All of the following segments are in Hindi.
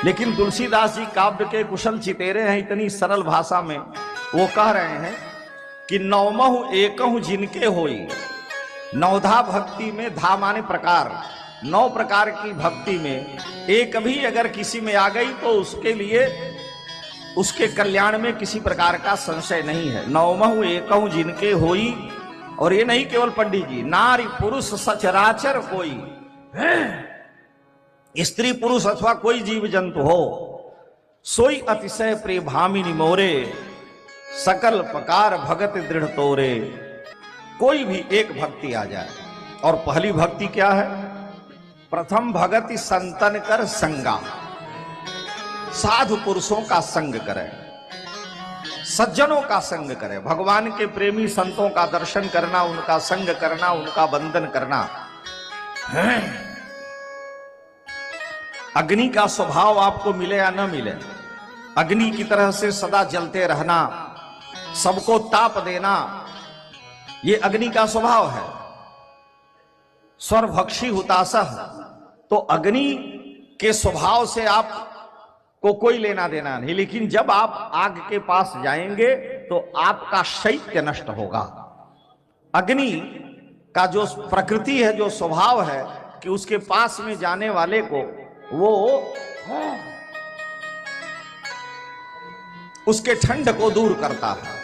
लेकिन तुलसीदास जी काव्य के कुशल चितेरे हैं, इतनी सरल भाषा में वो कह रहे हैं कि नवमहु एकहु जिनके होई। नवधा भक्ति में, धा माने प्रकार, 9 प्रकार की भक्ति में एक भी अगर किसी में आ गई तो उसके लिए, उसके कल्याण में किसी प्रकार का संशय नहीं है। नवमहु एकहु जिनके होई। और ये नहीं केवल पंडित जी, नारी पुरुष सचराचर कोई, स्त्री पुरुष अथवा कोई जीव जंतु हो, सोई अतिशय प्रिय भामिनी मोरे, सकल प्रकार भगत दृढ़ तोरे। कोई भी एक भक्ति आ जाए। और पहली भक्ति क्या है? प्रथम भगति संतन कर संगा, साधु पुरुषों का संग करे, सज्जनों का संग करे, भगवान के प्रेमी संतों का दर्शन करना, उनका संग करना, उनका वंदन करना। अग्नि का स्वभाव आपको मिले या न मिले, अग्नि की तरह से सदा जलते रहना, सबको ताप देना, ये अग्नि का स्वभाव है। स्वरभक्षी हुतासह, तो अग्नि के स्वभाव से आप को कोई लेना देना नहीं। लेकिन जब आप आग के पास जाएंगे तो आपका शैत्य नष्ट होगा। अग्नि का जो प्रकृति है, जो स्वभाव है कि उसके पास में जाने वाले को वो उसके ठंड को दूर करता है।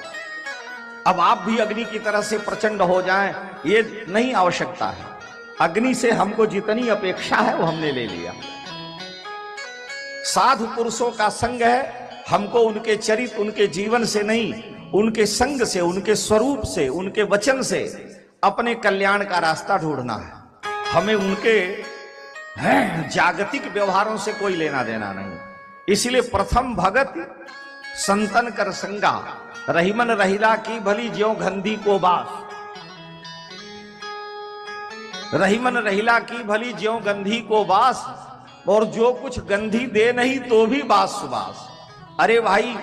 अब आप भी अग्नि की तरह से प्रचंड हो जाएं, ये नहीं आवश्यकता है। अग्नि से हमको जितनी अपेक्षा है वो हमने ले लिया। साधु पुरुषों का संग है, हमको उनके चरित्र, उनके जीवन से नहीं, उनके संग से, उनके स्वरूप से, उनके वचन से अपने कल्याण का रास्ता ढूंढना है। हमें उनके जागतिक व्यवहारों से कोई लेना देना नहीं। इसलिए प्रथम भगत संतन कर संगा, रहीमन रहीला की भली ज्यों गंधी को बास। रहीमन रहीला की भली ज्यों गंधी को बास, और जो कुछ गंधी दे नहीं तो भी बास सुबास। अरे भाई,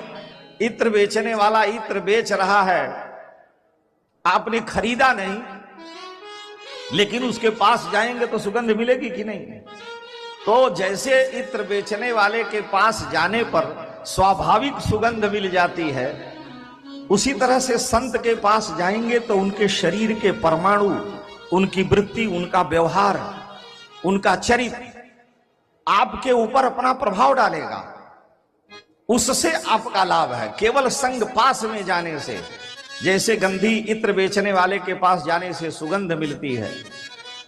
इत्र बेचने वाला इत्र बेच रहा है, आपने खरीदा नहीं, लेकिन उसके पास जाएंगे तो सुगंध मिलेगी कि नहीं? तो जैसे इत्र बेचने वाले के पास जाने पर स्वाभाविक सुगंध मिल जाती है, उसी तरह से संत के पास जाएंगे तो उनके शरीर के परमाणु, उनकी वृत्ति, उनका व्यवहार, उनका चरित्र आपके ऊपर अपना प्रभाव डालेगा। उससे आपका लाभ है। केवल संग पास में जाने से, जैसे गंधी इत्र बेचने वाले के पास जाने से सुगंध मिलती है,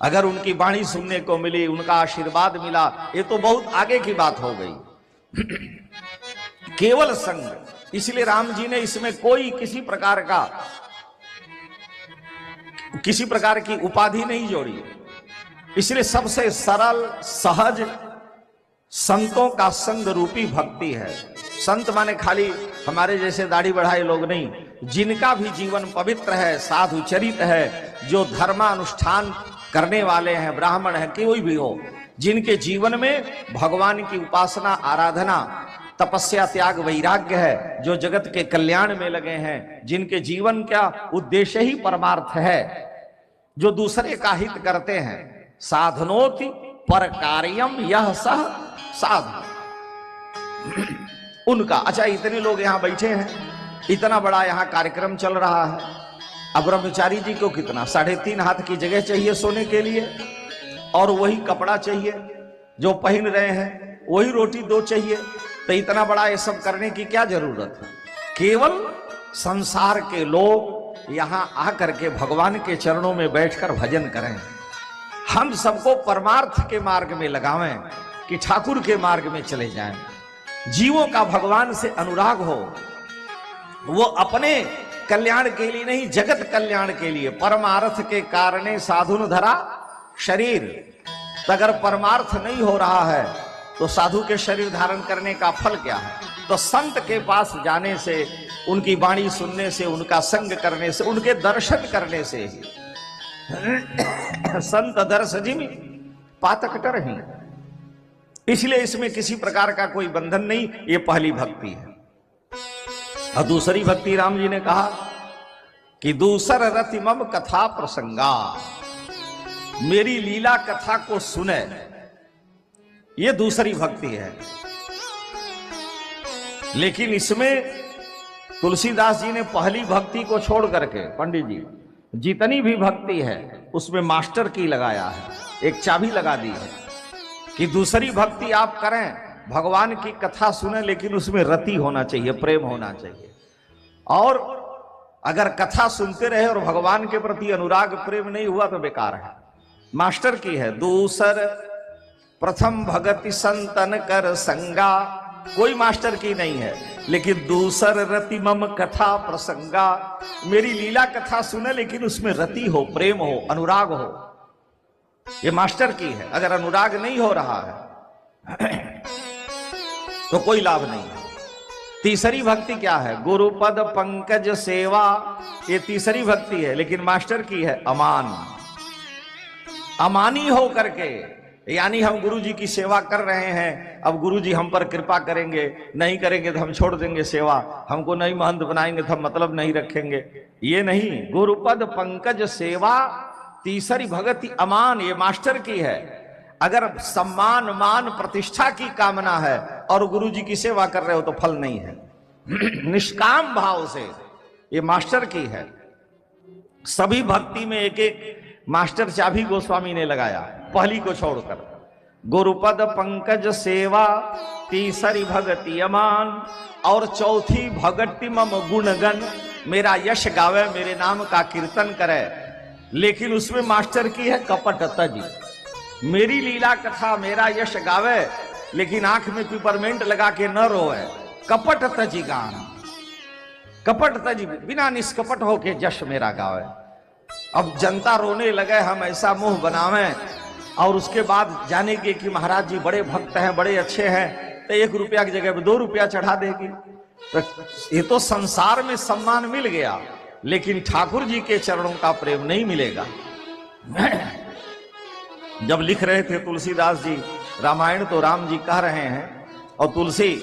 अगर उनकी वाणी सुनने को मिली, उनका आशीर्वाद मिला, ये तो बहुत आगे की बात हो गई। केवल संग। इसलिए राम जी ने इसमें कोई किसी प्रकार की उपाधि नहीं जोड़ी। इसलिए सबसे सरल सहज संतों का संग रूपी भक्ति है। संत माने खाली हमारे जैसे दाढ़ी बढ़ाए लोग नहीं, जिनका भी जीवन पवित्र है, साधु चरित है, जो धर्मानुष्ठान करने वाले हैं, ब्राह्मण है, कोई भी हो, जिनके जीवन में भगवान की उपासना, आराधना, तपस्या, त्याग, वैराग्य है, जो जगत के कल्याण में लगे हैं, जिनके जीवन का उद्देश्य ही परमार्थ है, जो दूसरे का हित करते हैं। साधनोति पर कार्यम यह सह साधु, उनका। अच्छा, इतने लोग यहां बैठे हैं, इतना बड़ा यहां कार्यक्रम चल रहा है। अब ब्रह्मचारी जी को कितना 3.5 हाथ की जगह चाहिए सोने के लिए, और वही कपड़ा चाहिए जो पहन रहे हैं, वही रोटी 2 चाहिए। तो इतना बड़ा ये सब करने की क्या जरूरत है? केवल संसार के लोग यहां आकर के भगवान के चरणों में बैठकर भजन करें। हम सबको परमार्थ के मार्ग में लगावें कि ठाकुर के मार्ग में चले जाएं। जीवों का भगवान से अनुराग हो, वो अपने कल्याण के लिए नहीं, जगत कल्याण के लिए। परमार्थ के कारणे साधुन धरा शरीर। तो अगर परमार्थ नहीं हो रहा है तो साधु के शरीर धारण करने का फल क्या है? तो संत के पास जाने से, उनकी वाणी सुनने से, उनका संग करने से, उनके दर्शन करने से ही संत दर्श जिमि पातक टरहि। इसलिए इसमें किसी प्रकार का कोई बंधन नहीं। ये पहली भक्ति है। और दूसरी भक्ति राम जी ने कहा कि दूसर रति मम कथा प्रसंगा, मेरी लीला कथा को सुने, ये दूसरी भक्ति है। लेकिन इसमें तुलसीदास जी ने पहली भक्ति को छोड़ करके पंडित जी जितनी भी भक्ति है उसमें मास्टर की लगाया है, एक चाबी लगा दी है कि दूसरी भक्ति आप करें, भगवान की कथा सुने, लेकिन उसमें रति होना चाहिए, प्रेम होना चाहिए। और अगर कथा सुनते रहे और भगवान के प्रति अनुराग प्रेम नहीं हुआ तो बेकार है। मास्टर की है दूसर प्रथम भगति संतन कर संगा, कोई मास्टर की नहीं है, लेकिन दूसर रति मम कथा प्रसंगा, मेरी लीला कथा सुने लेकिन उसमें रति हो, प्रेम हो, अनुराग हो, ये मास्टर की है। अगर अनुराग नहीं हो रहा है तो कोई लाभ नहीं है। तीसरी भक्ति क्या है? गुरुपद पंकज सेवा, ये तीसरी भक्ति है, लेकिन मास्टर की है अमान। अमानी हो करके, यानी हम गुरु जी की सेवा कर रहे हैं, अब गुरु जी हम पर कृपा करेंगे, नहीं करेंगे तो हम छोड़ देंगे सेवा, हमको नहीं महंत बनाएंगे तो हम मतलब नहीं रखेंगे, ये नहीं। गुरुपद पंकज सेवा, तीसरी भक्ति अमान, ये मास्टर की है। अगर सम्मान मान प्रतिष्ठा की कामना है और गुरु जी की सेवा कर रहे हो तो फल नहीं है। निष्काम भाव से, ये मास्टर की है। सभी भक्ति में एक एक मास्टर चाबी गोस्वामी ने लगाया, पहली को छोड़कर। गुरुपद पंकज सेवा, तीसरी भक्ति अमान, और चौथी भक्ति मम गुणगण, मेरा यश गावे, मेरे नाम का कीर्तन करे। लेकिन उसमें मास्टर की है कपट तज, मेरी लीला कथा मेरा यश गावे, लेकिन आंख में पिपरमेंट लगा के न रोए, कपट तजी गान, कपट तजी, बिना निष्कपट होके यश मेरा गावे। अब जनता रोने लगे, हम ऐसा मुंह बनावे, और उसके बाद जानेंगे कि महाराज जी बड़े भक्त हैं, बड़े अच्छे हैं, तो 1 रुपया की जगह पे 2 रुपया चढ़ा देगी। तो ये तो संसार में सम्मान मिल गया, लेकिन ठाकुर जी के चरणों का प्रेम नहीं मिलेगा। जब लिख रहे थे तुलसीदास जी रामायण, तो राम जी कह रहे हैं और तुलसी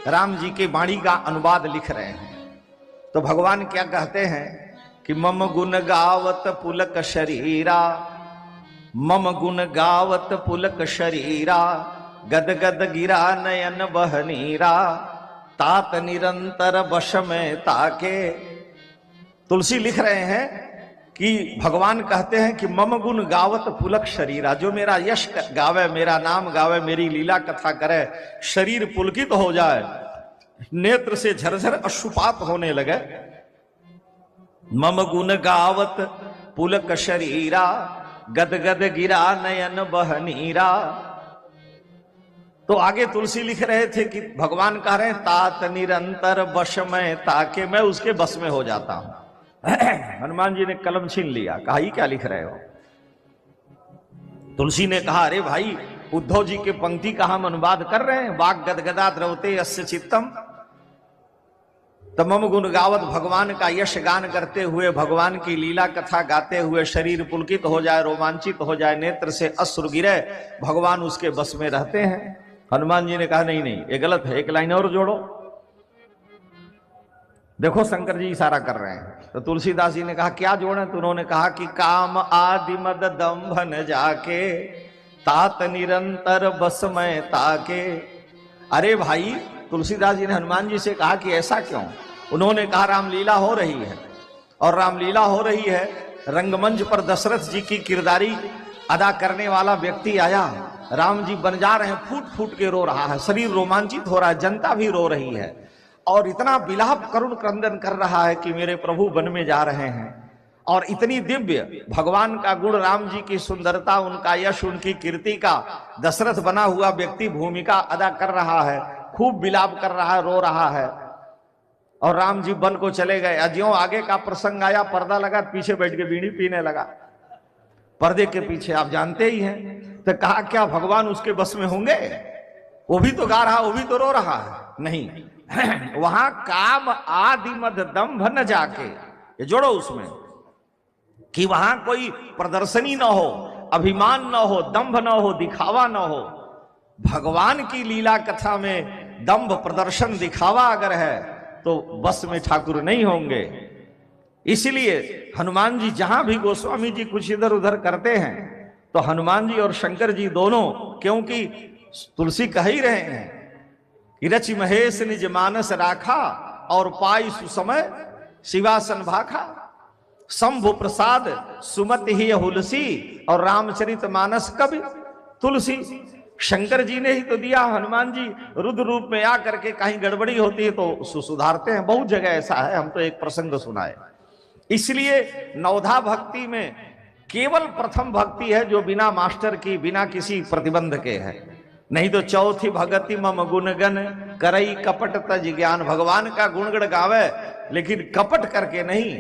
राम जी के वाणी का अनुवाद लिख रहे हैं। तो भगवान क्या कहते हैं कि मम गुण गावत पुलक शरीरा, मम गुण गावत पुलक शरीरा, गद गद गिरा नयन बहनीरा, तात निरंतर वश में ताके। तुलसी लिख रहे हैं कि भगवान कहते हैं कि मम गुण गावत पुलक शरीरा, जो मेरा यश गावे, मेरा नाम गावे, मेरी लीला कथा करे, शरीर पुलकित हो जाए, नेत्र से झरझर अश्रुपात होने लगे। मम गुण गावत पुलक शरीरा, गद गद गिरा नयन बहनीरा। तो आगे तुलसी लिख रहे थे कि भगवान कह रहे हैं तात निरंतर वश में ताके, मैं उसके बस में हो जाता हूं। हनुमान जी ने कलम छीन लिया, कहा ये क्या लिख रहे हो? तुलसी ने कहा अरे भाई, उद्धव जी के पंक्ति का हम अनुवाद कर रहे हैं, वाक गदगदा द्रवते यस्य चित्तम। तमम गुण गावत, भगवान का यश गान करते हुए, भगवान की लीला कथा गाते हुए शरीर पुलकित हो जाए, रोमांचित हो जाए, नेत्र से अश्रु गिरे, भगवान उसके बस में रहते हैं। हनुमान जी ने कहा नहीं नहीं, ये गलत है, एक लाइन और जोड़ो। देखो शंकर जी इशारा कर रहे हैं। तो तुलसीदास जी ने कहा क्या जोड़े? तो उन्होंने कहा कि काम आदि मद दंभ न जाके, तात निरंतर बस में ताके। अरे भाई, तुलसीदास जी ने हनुमान जी से कहा कि ऐसा क्यों? उन्होंने कहा रामलीला हो रही है, और रामलीला हो रही है, रंगमंच पर दशरथ जी की किरदारी अदा करने वाला व्यक्ति आया, राम जी बन जा रहे हैं, फूट फूट के रो रहा है, शरीर रोमांचित हो रहा है, जनता भी रो रही है, और इतना विलाप करुण क्रंदन कर रहा है कि मेरे प्रभु वन में जा रहे हैं। और इतनी दिव्य भगवान का गुण, राम जी की सुंदरता, उनका यश, उनकी कीर्ति का दशरथ बना हुआ व्यक्ति भूमिका अदा कर रहा है, खूब विलाप कर रहा है, रो रहा है। और राम जी वन को चले गए। ज्यों आगे का प्रसंग आया, पर्दा लगा, पीछे बैठ के बीड़ी पीने लगा, पर्दे के पीछे, आप जानते ही हैं। तो कहा क्या भगवान उसके बस में होंगे? वो भी तो गा रहा, वो भी तो रो रहा है। नहीं, वहां काम आदि मद दंभ न जाके, ये जोड़ो उसमें, कि वहां कोई प्रदर्शनी न हो, अभिमान न हो, दंभ न हो, दिखावा न हो। भगवान की लीला कथा में दंभ, प्रदर्शन, दिखावा अगर है तो बस में ठाकुर नहीं होंगे। इसलिए हनुमान जी जहां भी गोस्वामी जी कुछ इधर उधर करते हैं तो हनुमान जी और शंकर जी दोनों, क्योंकि तुलसी कह ही रहे हैं रचि महेश निज मानस राखा और पाई सुसमय शिवासन भाखा। शंभु प्रसाद सुमति ही हुलसी और रामचरित मानस कवि तुलसी। शंकर जी ने ही तो दिया, हनुमान जी रुद्र रूप में आकर के कहीं गड़बड़ी होती है तो सुधारते हैं। बहुत जगह ऐसा है, हम तो एक प्रसंग सुनाए। इसलिए नवधा भक्ति में केवल प्रथम भक्ति है जो बिना मास्टर की, बिना किसी प्रतिबंध के है। नहीं तो चौथी भगति मम गुणगन करई कपट तज ज्ञान। भगवान का गुणगण गावे लेकिन कपट करके नहीं।